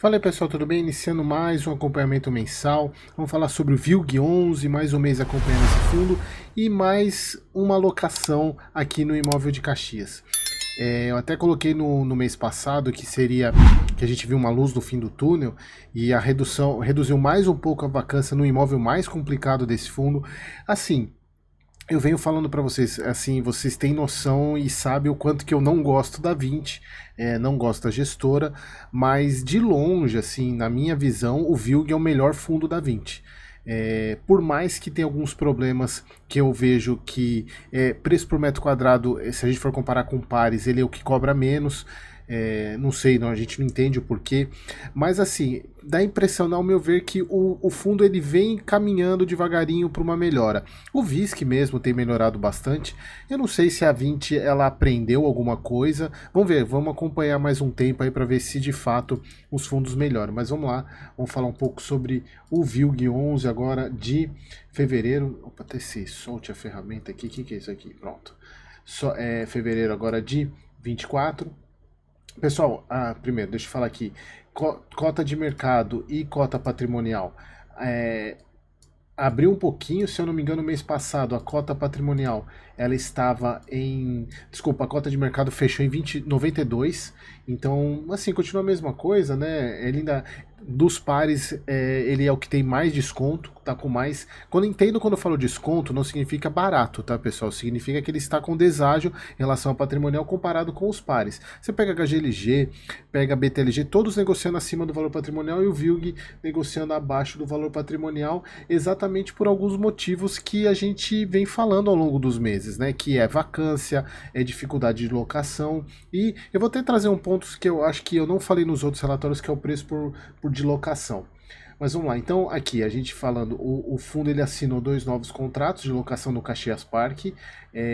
Fala aí pessoal, tudo bem? Iniciando mais um acompanhamento mensal. Vamos falar sobre o VILG 11, mais um mês acompanhando esse fundo e mais uma alocação aqui no imóvel de Caxias. Eu até coloquei no mês passado que seria que a gente viu uma luz no fim do túnel e a redução reduziu mais um pouco a vacância no imóvel mais complicado desse fundo. Assim, eu venho falando para vocês, assim, vocês têm noção e sabem o quanto que eu não gosto da 20, não gosto da gestora, mas de longe, assim, na minha visão, o VILG é o melhor fundo da 20. Por mais que tenha alguns problemas que eu vejo que preço por metro quadrado, se a gente for comparar com pares, ele é o que cobra menos. Não sei, não, a gente não entende o porquê, mas assim, dá a impressão, ao meu ver, que o fundo ele vem caminhando devagarinho para uma melhora. O VISC mesmo tem melhorado bastante. Eu não sei se a 20 ela aprendeu alguma coisa. Vamos ver, vamos acompanhar mais um tempo aí para ver se de fato os fundos melhoram. Mas vamos lá, vamos falar um pouco sobre o VILG 11 agora de fevereiro. Opa, TC, solte a ferramenta aqui. O que é isso aqui? Pronto. Fevereiro agora de 24. Pessoal, primeiro, deixa eu falar aqui, cota de mercado e cota patrimonial. Abriu um pouquinho, se eu não me engano, no mês passado, a cota patrimonial, ela estava em... Desculpa, a cota de mercado fechou em 92, então, assim, continua a mesma coisa, né? Ele ainda, dos pares, ele é o que tem mais desconto, tá com mais... Quando eu falo desconto, não significa barato, tá, pessoal? Significa que ele está com deságio em relação ao patrimonial comparado com os pares. Você pega HGLG, pega BTLG, todos negociando acima do valor patrimonial e o VILG negociando abaixo do valor patrimonial, exatamente por alguns motivos que a gente vem falando ao longo dos meses, né? Que é vacância, é dificuldade de locação, e eu vou até trazer um ponto que eu acho que eu não falei nos outros relatórios, que é o preço por de locação. Mas vamos lá, então aqui a gente falando, o fundo ele assinou 2 novos contratos de locação no Caxias Parque,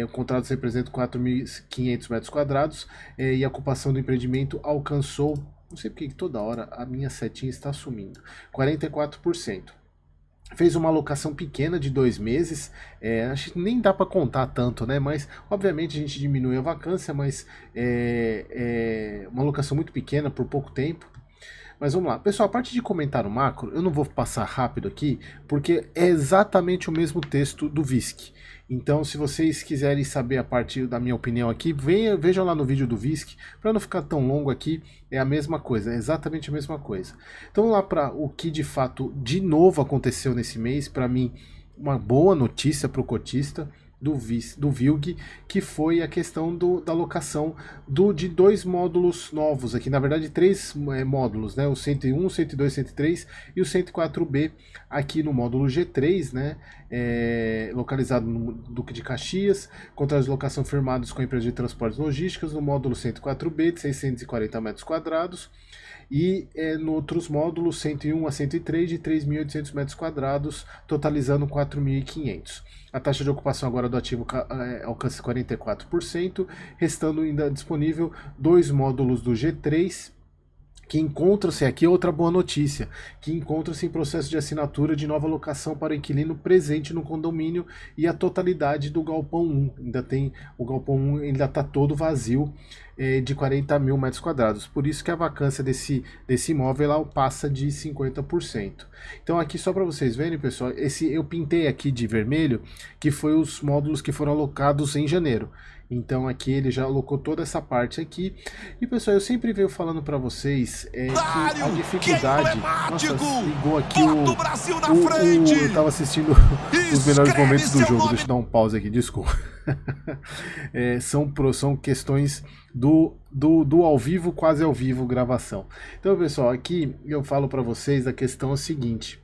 o contrato representa 4.500 metros quadrados e a ocupação do empreendimento alcançou, não sei porque toda hora a minha setinha está sumindo, 44%. Fez uma alocação pequena de 2 meses, acho que nem dá para contar tanto, né? Mas obviamente a gente diminui a vacância, mas é uma alocação muito pequena por pouco tempo. Mas vamos lá, pessoal, a parte de comentário macro, eu não vou passar rápido aqui, porque é exatamente o mesmo texto do VISC. Então, se vocês quiserem saber a parte da minha opinião aqui, vejam lá no vídeo do VISC, para não ficar tão longo aqui, é a mesma coisa, é exatamente a mesma coisa. Então, vamos lá para o que de fato, de novo aconteceu nesse mês, para mim, uma boa notícia para o cotista do VILG, que foi a questão da alocação de 2 módulos novos aqui, na verdade 3 módulos, né? O 101, 102, 103 e o 104B aqui no módulo G3, né? Localizado no Duque de Caxias, contratos de locação firmados com a empresa de transportes logísticos no módulo 104B de 640 metros quadrados e no outros módulos 101 a 103 de 3.800 metros quadrados, totalizando 4.500. A taxa de ocupação agora do ativo alcança 44%, restando ainda disponível 2 módulos do G3, que encontram-se, aqui outra boa notícia, que encontram-se em processo de assinatura de nova locação para o inquilino presente no condomínio e a totalidade do galpão 1. Ainda tem, o galpão 1 ainda está todo vazio, de 40.000 metros quadrados. Por isso que a vacância desse imóvel ela passa de 50%. Então aqui só para vocês verem, pessoal, eu pintei aqui de vermelho, que foi os módulos que foram alocados em janeiro. Então aqui ele já alocou toda essa parte aqui. E pessoal, eu sempre venho falando para vocês que a dificuldade... Nossa, ligou aqui eu tava assistindo os melhores momentos do jogo. Deixa eu dar um pause aqui, desculpa. São questões do ao vivo, quase ao vivo gravação. Então pessoal, aqui eu falo para vocês, a questão é a seguinte: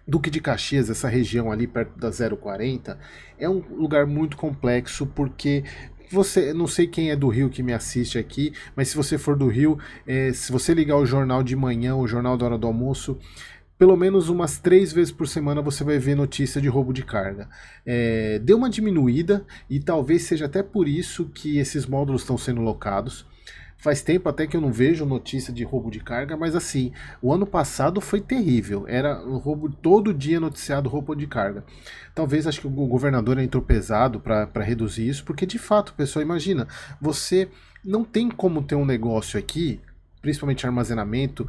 Duque de Caxias, essa região ali perto da 040, é um lugar muito complexo, porque não sei quem é do Rio que me assiste aqui, mas se você for do Rio, se você ligar o jornal de manhã, o jornal da hora do almoço, pelo menos umas 3 vezes por semana você vai ver notícia de roubo de carga. Deu uma diminuída e talvez seja até por isso que esses módulos estão sendo locados. Faz tempo até que eu não vejo notícia de roubo de carga, mas assim, o ano passado foi terrível. Era um roubo, todo dia noticiado roubo de carga. Talvez, acho que o governador entrou pesado para reduzir isso, porque de fato, pessoal, imagina, você não tem como ter um negócio aqui principalmente armazenamento,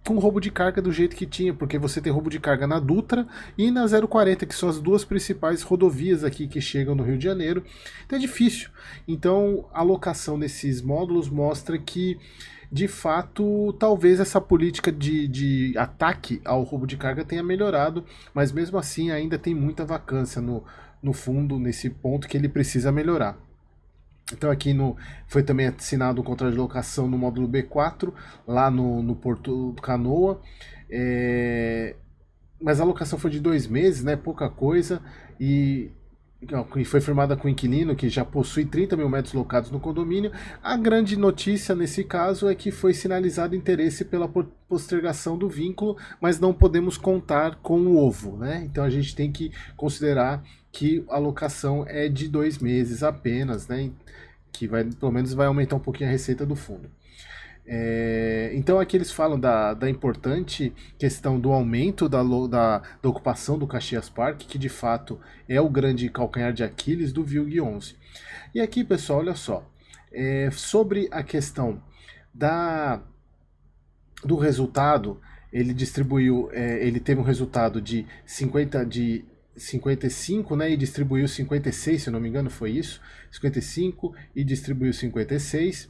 com roubo de carga do jeito que tinha, porque você tem roubo de carga na Dutra e na 040, que são as duas principais rodovias aqui que chegam no Rio de Janeiro. Então é difícil. Então a alocação desses módulos mostra que, de fato, talvez essa política de ataque ao roubo de carga tenha melhorado, mas mesmo assim ainda tem muita vacância no fundo, nesse ponto que ele precisa melhorar. Então aqui foi também assinado um contrato de locação no módulo B4, lá no Porto Canoa, mas a locação foi de 2 meses, né, pouca coisa, e foi firmada com o inquilino que já possui 30 mil metros locados no condomínio. A grande notícia nesse caso é que foi sinalizado interesse pela postergação do vínculo, mas não podemos contar com o ovo, né? Então a gente tem que considerar que a locação é de 2 meses apenas, né? Que pelo menos vai aumentar um pouquinho a receita do fundo. Então aqui eles falam da importante questão do aumento da ocupação do Caxias Park, que de fato é o grande calcanhar de Aquiles do VILG 11. E aqui, pessoal, olha só, sobre a questão do resultado, ele distribuiu, ele teve um resultado de 55, né, e distribuiu 56, se eu não me engano foi isso, 55 e distribuiu 56.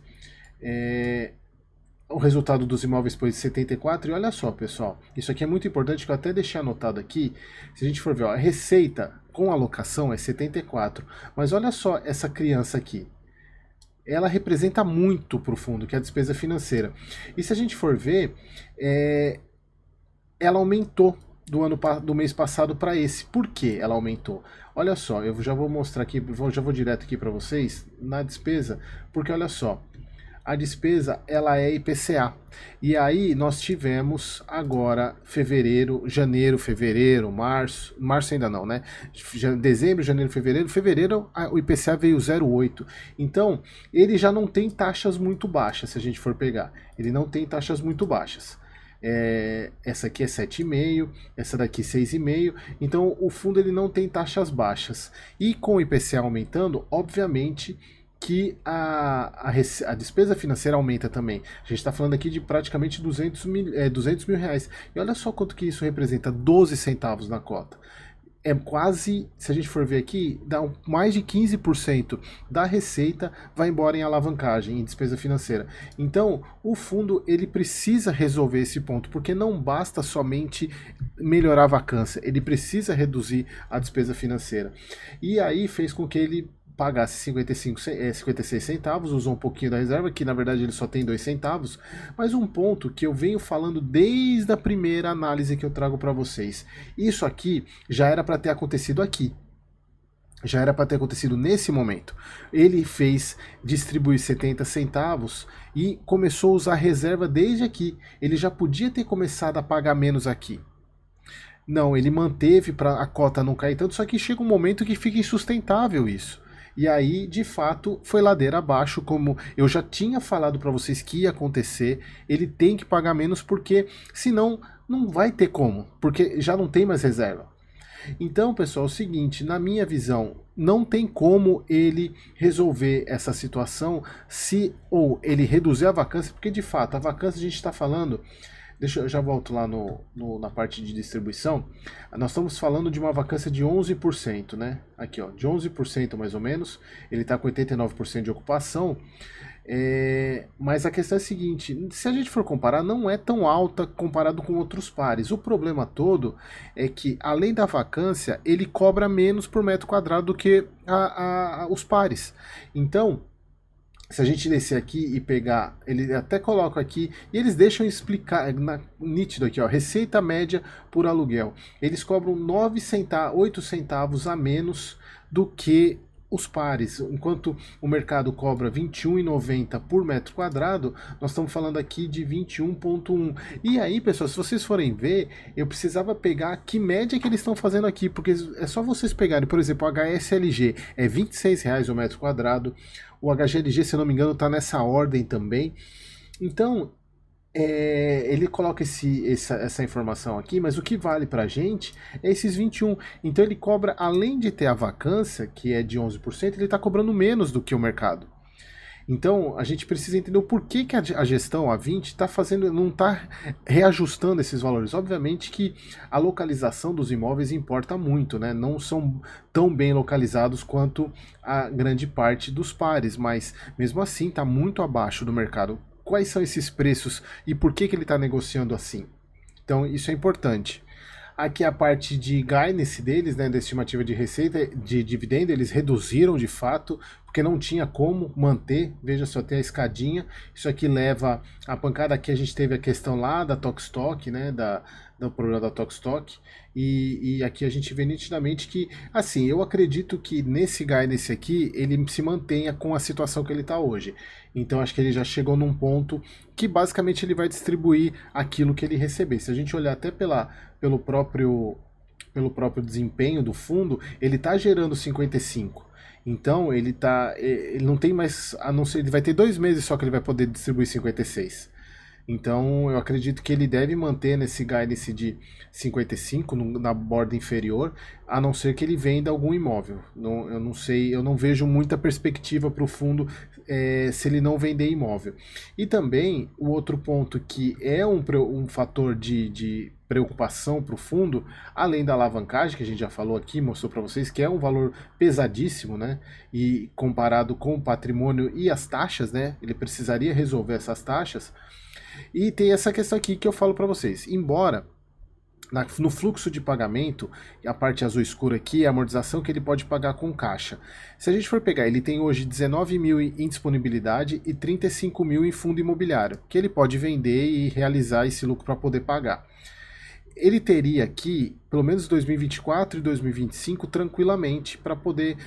O resultado dos imóveis foi de 74, e olha só, pessoal, isso aqui é muito importante, que eu até deixei anotado aqui. Se a gente for ver, ó, a receita com alocação é 74, mas olha só essa criança aqui, ela representa muito para o fundo, que é a despesa financeira. E se a gente for ver, ela aumentou do mês passado para esse. Por que ela aumentou? Olha só, eu já vou mostrar aqui, já vou direto aqui para vocês na despesa, porque olha só, a despesa ela é IPCA. E aí nós tivemos agora janeiro, fevereiro, março ainda não, né? Dezembro, janeiro, fevereiro o IPCA veio 0,8. Então ele já não tem taxas muito baixas, se a gente for pegar. Ele não tem taxas muito baixas. Essa aqui é 7,5, essa daqui 6,5, então o fundo ele não tem taxas baixas. E com o IPCA aumentando, obviamente que a despesa financeira aumenta também. A gente está falando aqui de praticamente 200 mil reais. E olha só quanto que isso representa, 12 centavos na cota. É quase, se a gente for ver aqui, dá mais de 15% da receita vai embora em alavancagem, em despesa financeira. Então, o fundo ele precisa resolver esse ponto, porque não basta somente melhorar a vacância, ele precisa reduzir a despesa financeira. E aí fez com que ele pagasse 56 centavos, usou um pouquinho da reserva, que na verdade ele só tem 2 centavos, mas um ponto que eu venho falando desde a primeira análise que eu trago para vocês. Isso aqui já era para ter acontecido aqui. Já era para ter acontecido nesse momento. Ele fez distribuir 70 centavos e começou a usar reserva desde aqui. Ele já podia ter começado a pagar menos aqui. Não, ele manteve para a cota não cair tanto, só que chega um momento que fica insustentável isso. E aí, de fato, foi ladeira abaixo, como eu já tinha falado para vocês que ia acontecer. Ele tem que pagar menos, porque senão não vai ter como, porque já não tem mais reserva. Então, pessoal, é o seguinte, na minha visão, não tem como ele resolver essa situação se ou ele reduzir a vacância, porque de fato a vacância a gente está falando. Eu já volto lá na parte de distribuição. Nós estamos falando de uma vacância de 11%, né? Aqui, ó, de 11% mais ou menos. Ele está com 89% de ocupação. Mas a questão é a seguinte: se a gente for comparar, não é tão alta comparado com outros pares. O problema todo é que, além da vacância, ele cobra menos por metro quadrado do que os pares. Então, se a gente descer aqui e pegar, ele até coloca aqui, e eles deixam explicar, nítido aqui, ó, receita média por aluguel. Eles cobram 8 centavos a menos do que os pares. Enquanto o mercado cobra R$ 21,90 por metro quadrado, nós estamos falando aqui de 21,1. E aí, pessoal, se vocês forem ver, eu precisava pegar que média que eles estão fazendo aqui, porque é só vocês pegarem, por exemplo, o HSLG é R$ 26,00 o metro quadrado, o HGLG, se eu não me engano, está nessa ordem também. Então, ele coloca essa informação aqui, mas o que vale para a gente é esses 21. Então ele cobra, além de ter a vacância, que é de 11%, ele está cobrando menos do que o mercado. Então, a gente precisa entender o porquê que a gestão, a 20, está fazendo, não está reajustando esses valores. Obviamente que a localização dos imóveis importa muito, né? Não são tão bem localizados quanto a grande parte dos pares, mas mesmo assim está muito abaixo do mercado. Quais são esses preços e por que ele está negociando assim? Então, isso é importante. Aqui a parte de guidance deles, né, da estimativa de receita, de dividendo, eles reduziram de fato, porque não tinha como manter. Veja só, tem a escadinha. Isso aqui leva a pancada. Aqui a gente teve a questão lá da Tokstok, né, do problema da Tokstok. E aqui a gente vê nitidamente que, assim, eu acredito que nesse guidance aqui, ele se mantenha com a situação que ele está hoje. Então acho que ele já chegou num ponto que basicamente ele vai distribuir aquilo que ele receber. Se a gente olhar até pelo próprio desempenho do fundo, ele está gerando 55. Então ele não tem mais, a não ser, ele vai ter 2 meses só que ele vai poder distribuir 56. Então eu acredito que ele deve manter nesse guidance de 55 na borda inferior, a não ser que ele venda algum imóvel. Eu não sei, eu não vejo muita perspectiva para o fundo se ele não vender imóvel. E também o outro ponto que é um fator de preocupação para o fundo, além da alavancagem, que a gente já falou aqui, mostrou para vocês, que é um valor pesadíssimo, né? E comparado com o patrimônio e as taxas, né? Ele precisaria resolver essas taxas. E tem essa questão aqui que eu falo para vocês. Embora no fluxo de pagamento, a parte azul escura aqui é a amortização que ele pode pagar com caixa. Se a gente for pegar, ele tem hoje 19 mil em disponibilidade e 35 mil em fundo imobiliário, que ele pode vender e realizar esse lucro para poder pagar. Ele teria aqui, pelo menos 2024 e 2025, tranquilamente, para poder,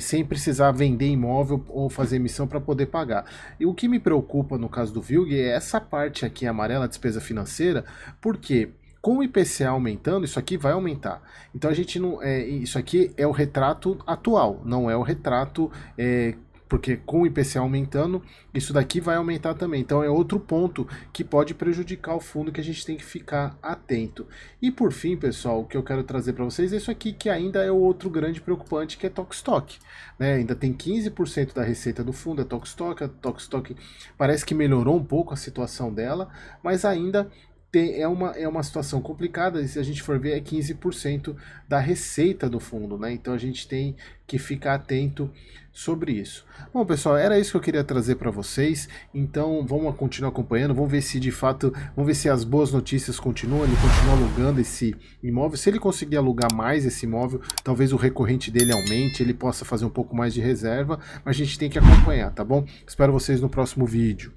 sem precisar vender imóvel ou fazer emissão para poder pagar. E o que me preocupa no caso do VILG é essa parte aqui amarela, despesa financeira, porque com o IPCA aumentando, isso aqui vai aumentar. Então a gente não. Isso aqui é o retrato atual, não é o retrato. Porque com o IPCA aumentando, isso daqui vai aumentar também. Então é outro ponto que pode prejudicar o fundo que a gente tem que ficar atento. E por fim, pessoal, o que eu quero trazer para vocês é isso aqui que ainda é o outro grande preocupante, que é Tokstok. Né? Ainda tem 15% da receita do fundo, é Tokstok. A Tokstok parece que melhorou um pouco a situação dela, mas ainda é uma situação complicada, e se a gente for ver é 15% da receita do fundo, né? Então a gente tem que ficar atento sobre isso. Bom, pessoal, era isso que eu queria trazer para vocês. Então vamos continuar acompanhando, vamos ver se de fato, vamos ver se as boas notícias continuam, ele continua alugando esse imóvel. Se ele conseguir alugar mais esse imóvel, talvez o recorrente dele aumente, ele possa fazer um pouco mais de reserva, mas a gente tem que acompanhar, tá bom? Espero vocês no próximo vídeo.